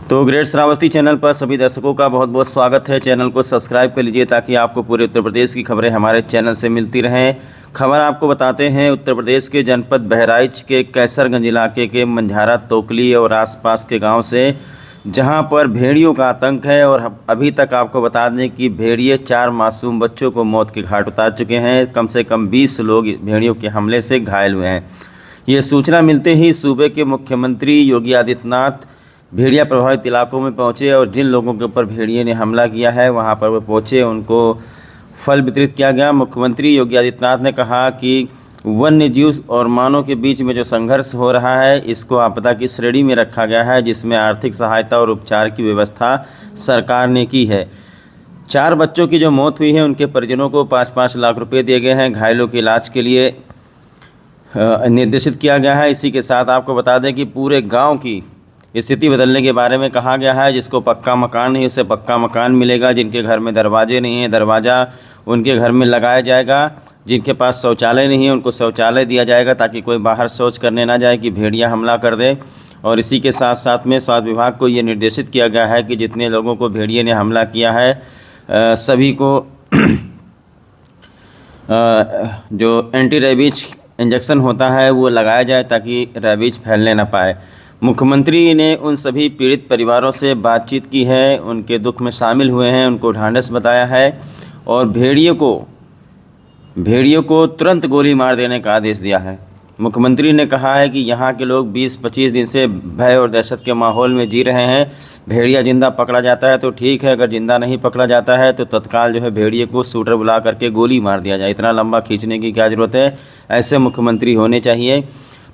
तो great Shravasti channel पर सभी दर्शकों का बहुत बहुत स्वागत है। चैनल को सब्सक्राइब कर लीजिए ताकि आपको पूरे उत्तर प्रदेश की खबरें हमारे चैनल से मिलती रहें। खबर आपको बताते हैं उत्तर प्रदेश के जनपद बहराइच के कैसरगंज इलाके के मंझारा तोकली और आसपास के गांव से, जहां पर भेड़ियों का आतंक है। और अभी तक आपको बता दें कि भेड़िए 4 मासूम बच्चों को मौत के घाट उतार चुके हैं। कम से कम 20 लोग भेड़ियों के हमले से घायल हुए हैं। ये सूचना मिलते ही सूबे के मुख्यमंत्री योगी आदित्यनाथ भेड़िया प्रभावित इलाकों में पहुंचे और जिन लोगों के ऊपर भेड़िए ने हमला किया है वहां पर वो पहुंचे, उनको फल वितरित किया गया। मुख्यमंत्री योगी आदित्यनाथ ने कहा कि वन्य जीव और मानव के बीच में जो संघर्ष हो रहा है इसको आपदा की श्रेणी में रखा गया है, जिसमें आर्थिक सहायता और उपचार की व्यवस्था सरकार ने की है। 4 बच्चों की जो मौत हुई है उनके परिजनों को 5-5 लाख रुपए दिए गए हैं। घायलों के इलाज के लिए निर्देशित किया गया है। इसी के साथ आपको बता दें कि पूरे गांव की स्थिति बदलने के बारे में कहा गया है। जिसको पक्का मकान नहीं उसे पक्का मकान मिलेगा। जिनके घर में दरवाजे नहीं हैं दरवाज़ा उनके घर में लगाया जाएगा। जिनके पास शौचालय नहीं है उनको शौचालय दिया जाएगा ताकि कोई बाहर शौच करने ना जाए कि भेड़िया हमला कर दे। और इसी के साथ साथ में स्वास्थ्य विभाग को ये निर्देशित किया गया है कि जितने लोगों को भेड़िए ने हमला किया है सभी को जो एंटी रेबीज इंजेक्शन होता है वो लगाया जाए ताकि रेबीज फैलने ना पाए। मुख्यमंत्री ने उन सभी पीड़ित परिवारों से बातचीत की है, उनके दुख में शामिल हुए हैं, उनको ढांढस बताया है और भेड़ियों को तुरंत गोली मार देने का आदेश दिया है। मुख्यमंत्री ने कहा है कि यहाँ के लोग 20-25 दिन से भय और दहशत के माहौल में जी रहे हैं। भेड़िया जिंदा पकड़ा जाता है तो ठीक है, अगर जिंदा नहीं पकड़ा जाता है तो तत्काल जो है भेड़िए को शूटर बुला करके गोली मार दिया जाए। इतना लंबा खींचने की क्या ज़रूरत है, ऐसे मुख्यमंत्री होने चाहिए।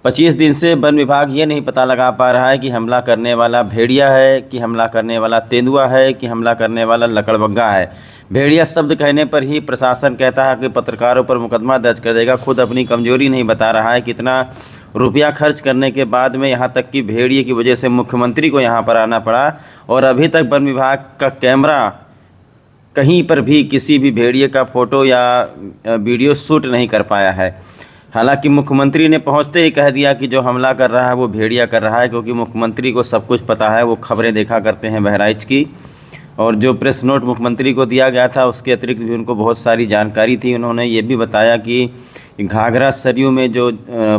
25 दिन से वन विभाग ये नहीं पता लगा पा रहा है कि हमला करने वाला भेड़िया है कि हमला करने वाला तेंदुआ है कि हमला करने वाला लकड़बग्गा है। भेड़िया शब्द कहने पर ही प्रशासन कहता है कि पत्रकारों पर मुकदमा दर्ज कर देगा। खुद अपनी कमजोरी नहीं बता रहा है। कितना रुपया खर्च करने के बाद में यहाँ तक कि भेड़िए की वजह से मुख्यमंत्री को यहाँ पर आना पड़ा और अभी तक वन विभाग का कैमरा कहीं पर भी किसी भी भेड़िए का फ़ोटो या वीडियो शूट नहीं कर पाया है। हालांकि मुख्यमंत्री ने पहुंचते ही कह दिया कि जो हमला कर रहा है वो भेड़िया कर रहा है, क्योंकि मुख्यमंत्री को सब कुछ पता है। वो खबरें देखा करते हैं बहराइच की, और जो प्रेस नोट मुख्यमंत्री को दिया गया था उसके अतिरिक्त भी उनको बहुत सारी जानकारी थी। उन्होंने ये भी बताया कि घाघरा सरयू में जो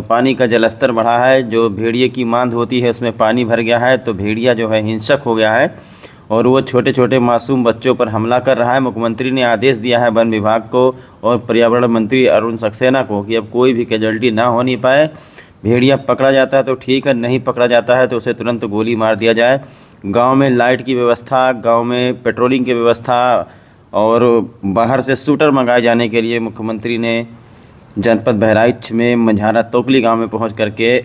पानी का जलस्तर बढ़ा है, जो भेड़िए की मांद होती है उसमें पानी भर गया है, तो भेड़िया जो है हिंसक हो गया है और वो छोटे छोटे मासूम बच्चों पर हमला कर रहा है। मुख्यमंत्री ने आदेश दिया है वन विभाग को और पर्यावरण मंत्री अरुण सक्सेना को कि अब कोई भी कैजुअल्टी ना होनी पाए। भेड़िया पकड़ा जाता है तो ठीक है, नहीं पकड़ा जाता है तो उसे तुरंत गोली मार दिया जाए। गांव में लाइट की व्यवस्था, गांव में पेट्रोलिंग की व्यवस्था और बाहर से शूटर मंगाए जाने के लिए मुख्यमंत्री ने जनपद बहराइच में मंझारा तोकली गाँव में पहुँच करके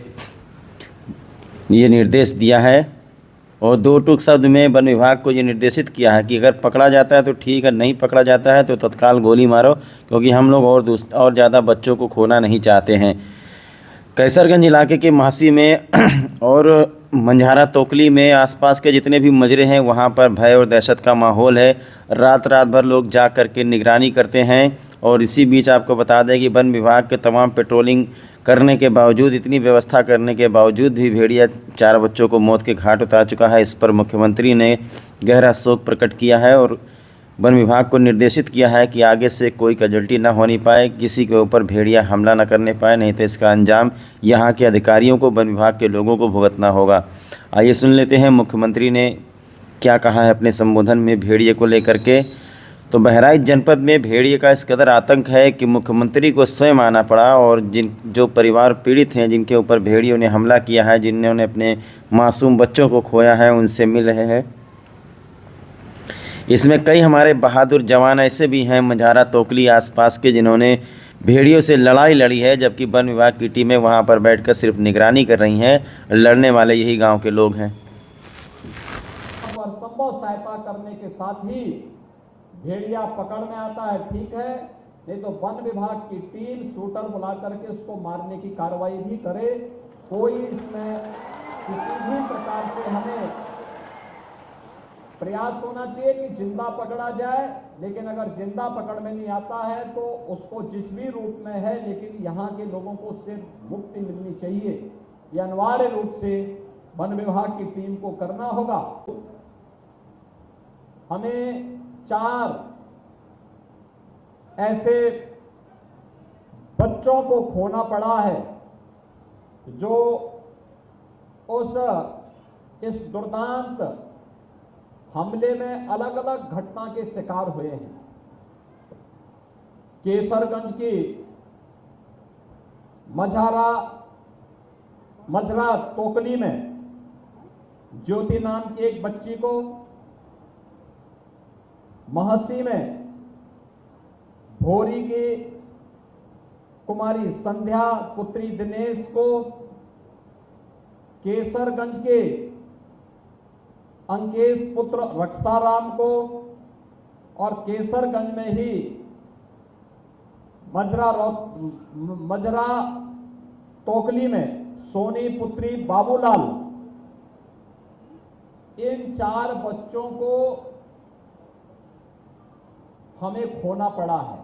ये निर्देश दिया है। और 2 टूक शब्द में वन विभाग को ये निर्देशित किया है कि अगर पकड़ा जाता है तो ठीक है, नहीं पकड़ा जाता है तो तत्काल गोली मारो, क्योंकि हम लोग और ज़्यादा बच्चों को खोना नहीं चाहते हैं। कैसरगंज इलाके के महासी में और मंझारा तोकली में आसपास के जितने भी मजरे हैं वहाँ पर भय और दहशत का माहौल है। रात भर लोग जा कर के निगरानी करते हैं। और इसी बीच आपको बता दें कि वन विभाग के तमाम पेट्रोलिंग करने के बावजूद, इतनी व्यवस्था करने के बावजूद भी भेड़िया 4 बच्चों को मौत के घाट उतार चुका है। इस पर मुख्यमंत्री ने गहरा शोक प्रकट किया है और वन विभाग को निर्देशित किया है कि आगे से कोई कैजुअल्टी ना होनी पाए, किसी के ऊपर भेड़िया हमला ना करने पाए, नहीं तो इसका अंजाम यहाँ के अधिकारियों को, वन विभाग के लोगों को भुगतना होगा। आइए सुन लेते हैं मुख्यमंत्री ने क्या कहा है अपने संबोधन में भेड़िए को लेकर के। तो बहराइच जनपद में भेड़िए का इस कदर आतंक है कि मुख्यमंत्री को स्वयं आना पड़ा और जो परिवार पीड़ित हैं, जिनके ऊपर भेड़ियों ने हमला किया है, जिन्होंने अपने मासूम बच्चों को खोया है, उनसे मिल रहे हैं। इसमें कई हमारे बहादुर जवान ऐसे भी हैं मंझारा तोकली आसपास के जिन्होंने भेड़ियों से लड़ाई लड़ी है, जबकि वन विभाग की टीमें वहां पर बैठकर सिर्फ निगरानी कर रही हैं। लड़ने वाले यही गांव के लोग हैं। संभव सहायता करने के साथ ही भेड़िया पकड़ में आता है, ठीक है, नहीं तो वन विभाग की टीम शूटर बुला करके उसको मारने की कार्रवाई भी करे। कोई इसमें किसी भी प्रकार से हमें प्रयास होना चाहिए कि जिंदा पकड़ा जाए, लेकिन अगर जिंदा पकड़ में नहीं आता है तो उसको जिस भी रूप में है, लेकिन यहाँ के लोगों को उससे मुक्ति मिलनी चाहिए। ये अनिवार्य रूप से वन विभाग की टीम को करना होगा। हमें 4 ऐसे बच्चों को खोना पड़ा है जो इस दुर्दांत हमले में अलग अलग घटना के शिकार हुए हैं। केसरगंज की मझरा तोकली में ज्योति नाम की एक बच्ची को, महसी में भोरी की कुमारी संध्या पुत्री दिनेश को, केसरगंज के अंकेश पुत्र रक्षाराम को और केसरगंज में ही मजरा तोकली में सोनी पुत्री बाबूलाल, इन 4 बच्चों को हमें खोना पड़ा है।